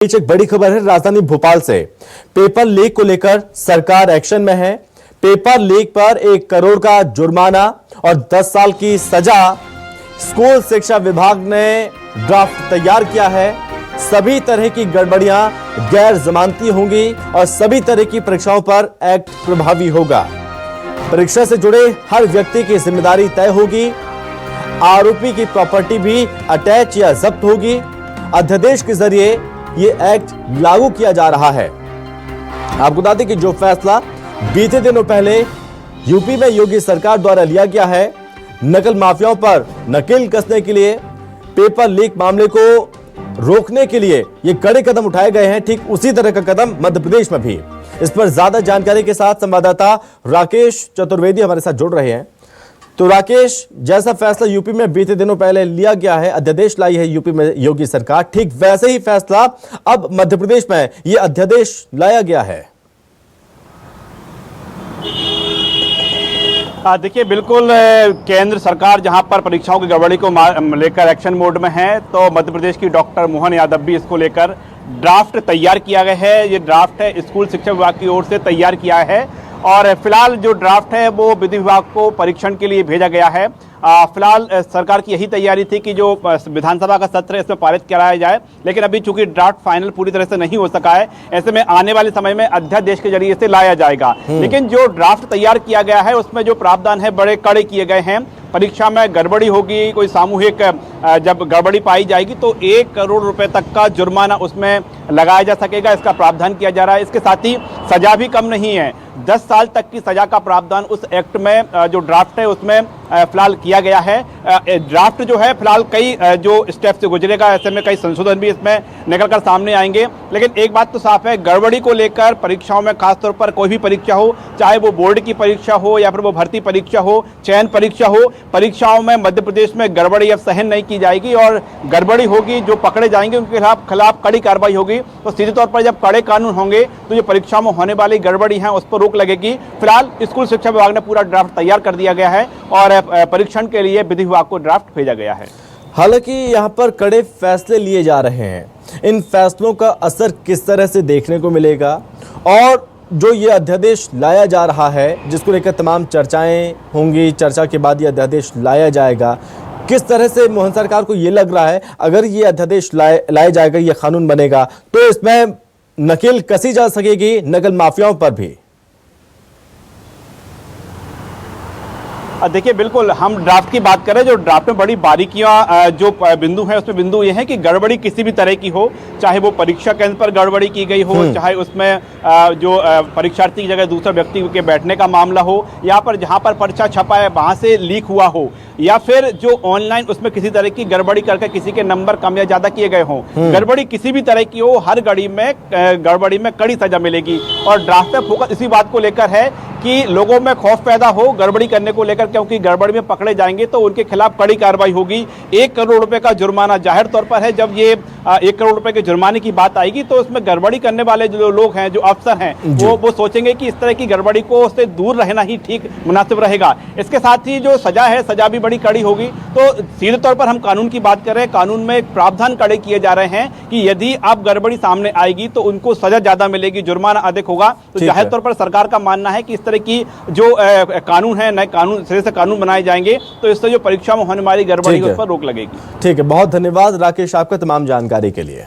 बीच एक बड़ी खबर है राजधानी भोपाल से। पेपर लीक को लेकर सरकार एक्शन में है। पेपर लीक पर 1 करोड़ का जुर्माना और 10 साल की सजा स्कूल शिक्षा विभाग ने ड्राफ्ट तैयार किया है। सभी तरह की गड़बड़ियां गैर जमानती होंगी और सभी तरह की परीक्षाओं पर एक्ट प्रभावी होगा। परीक्षा से जुड़े हर व्यक्ति की जिम्मेदारी तय होगी। आरोपी की प्रॉपर्टी भी अटैच या जब्त होगी। अध्यादेश के जरिए ये एक्ट लागू किया जा रहा है। आपको बता दें कि जो फैसला बीते दिनों पहले यूपी में योगी सरकार द्वारा लिया गया है, नकल माफियाओं पर नकेल कसने के लिए, पेपर लीक मामले को रोकने के लिए ये कड़े कदम उठाए गए हैं। ठीक उसी तरह का कदम मध्य प्रदेश में भी। इस पर ज्यादा जानकारी के साथ संवाददाता राकेश चतुर्वेदी हमारे साथ जुड़ रहे हैं। तो राकेश, जैसा फैसला यूपी में बीते दिनों पहले लिया गया है, अध्यादेश लाई है यूपी में योगी सरकार, ठीक वैसे ही फैसला अब मध्य प्रदेश में ये अध्यादेश लाया गया है। देखिए, बिल्कुल केंद्र सरकार जहां पर परीक्षाओं की गड़बड़ी को लेकर एक्शन मोड में है, तो मध्य प्रदेश की डॉक्टर मोहन यादव भी इसको लेकर ड्राफ्ट तैयार किया गया है। ये ड्राफ्ट है स्कूल शिक्षा विभाग की ओर से तैयार किया है और फिलहाल जो ड्राफ्ट है वो विधि विभाग को परीक्षण के लिए भेजा गया है। फिलहाल सरकार की यही तैयारी थी कि जो विधानसभा का सत्र है इसमें पारित कराया जाए, लेकिन अभी चूंकि ड्राफ्ट फाइनल पूरी तरह से नहीं हो सका है, ऐसे में आने वाले समय में अध्यादेश के जरिए से लाया जाएगा। लेकिन जो ड्राफ्ट तैयार किया गया है उसमें जो प्रावधान है बड़े कड़े किए गए हैं। परीक्षा में गड़बड़ी होगी, कोई सामूहिक जब गड़बड़ी पाई जाएगी तो 1 करोड़ रुपए तक का जुर्माना उसमें लगाया जा सकेगा, इसका प्रावधान किया जा रहा है। इसके साथ ही सजा भी कम नहीं है, 10 साल तक की सजा का प्रावधान उस एक्ट में जो ड्राफ्ट है उसमें फिलहाल किया गया है। ड्राफ्ट जो है फिलहाल कई जो स्टेप से गुजरेगा, ऐसे में कई संशोधन भी इसमें निकलकर सामने आएंगे। लेकिन एक बात तो साफ है, गड़बड़ी को लेकर परीक्षाओं में खासतौर पर कोई भी परीक्षा हो, चाहे वो बोर्ड की परीक्षा हो या फिर वो भर्ती परीक्षा हो, चयन परीक्षा हो, परीक्षाओं में मध्य प्रदेश में गड़बड़ी अब सहन नहीं की जाएगी और गड़बड़ी होगी, जो पकड़े जाएंगे उनके खिलाफ कड़ी कार्रवाई होगी। तो सीधे तौर पर जब कड़े कानून होंगे तो जो परीक्षाओं में होने वाली गड़बड़ी है उस पर रोक लगेगी। फिलहाल स्कूल शिक्षा विभाग ने पूरा ड्राफ्ट तैयार कर दिया गया है और परीक्षण के लिए विधि विभाग को ड्राफ्ट भेजा गया है। हालांकि यहाँ पर कड़े फैसले लिए जा रहे हैं, इन फैसलों का असर किस तरह से देखने को मिलेगा और जो ये अध्यादेश लाया जा रहा है जिसको लेकर तमाम चर्चाएं होंगी, चर्चा के बाद ये अध्यादेश लाया जाएगा, किस तरह से मोहन सरकार को ये लग रहा है अगर ये अध्यादेश लाया जाएगा, ये कानून बनेगा तो इसमें नकेल कसी जा सकेगी नकल माफियाओं पर भी। देखिए, बिल्कुल हम ड्राफ्ट की बात करें, जो ड्राफ्ट में बड़ी बारीकियां जो बिंदु है उसमें बिंदु ये है कि गड़बड़ी किसी भी तरह की हो, चाहे वो परीक्षा केंद्र पर गड़बड़ी की गई हो, चाहे उसमें जो परीक्षार्थी की जगह दूसरे व्यक्ति के बैठने का मामला हो, या पर जहां पर पर्चा छपा है वहां से लीक हुआ हो, या फिर जो ऑनलाइन उसमें किसी तरह की गड़बड़ी करके किसी के नंबर कम या ज्यादा किए गए हों, गड़बड़ी किसी भी तरह की हो, हर गड़बड़ी में कड़ी सजा मिलेगी। और ड्राफ्ट में फोकस इसी बात को लेकर है कि लोगों में खौफ पैदा हो गड़बड़ी करने को लेकर, क्योंकि गड़बड़ी में पकड़े जाएंगे तो उनके खिलाफ कड़ी कार्रवाई होगी। 1 करोड़ रुपए का जुर्माना जाहिर तौर पर है। जब ये 1 करोड़ रुपए के जुर्माने की बात आएगी तो उसमें गड़बड़ी करने वाले जो लोग हैं, जो अफसर हैं, वो सोचेंगे कि इस तरह की गड़बड़ी को से दूर रहना ही ठीक मुनासिब रहेगा। इसके साथ ही जो सजा है, सजा भी बड़ी कड़ी होगी। तो सीधे तौर पर हम कानून की बात करें, कानून में एक प्रावधान कड़े किए जा रहे हैं कि यदि अब गड़बड़ी सामने आएगी तो उनको सजा ज्यादा मिलेगी, जुर्माना अधिक होगा। तो जाहिर तौर पर सरकार का मानना है कि इस तरह की जो कानून है, नए कानून सिरे से कानून बनाए जाएंगे तो इससे जो परीक्षा में होने वाली गड़बड़ी उस पर रोक लगेगी। ठीक है, बहुत धन्यवाद राकेश आपका तमाम जानकारी के लिए।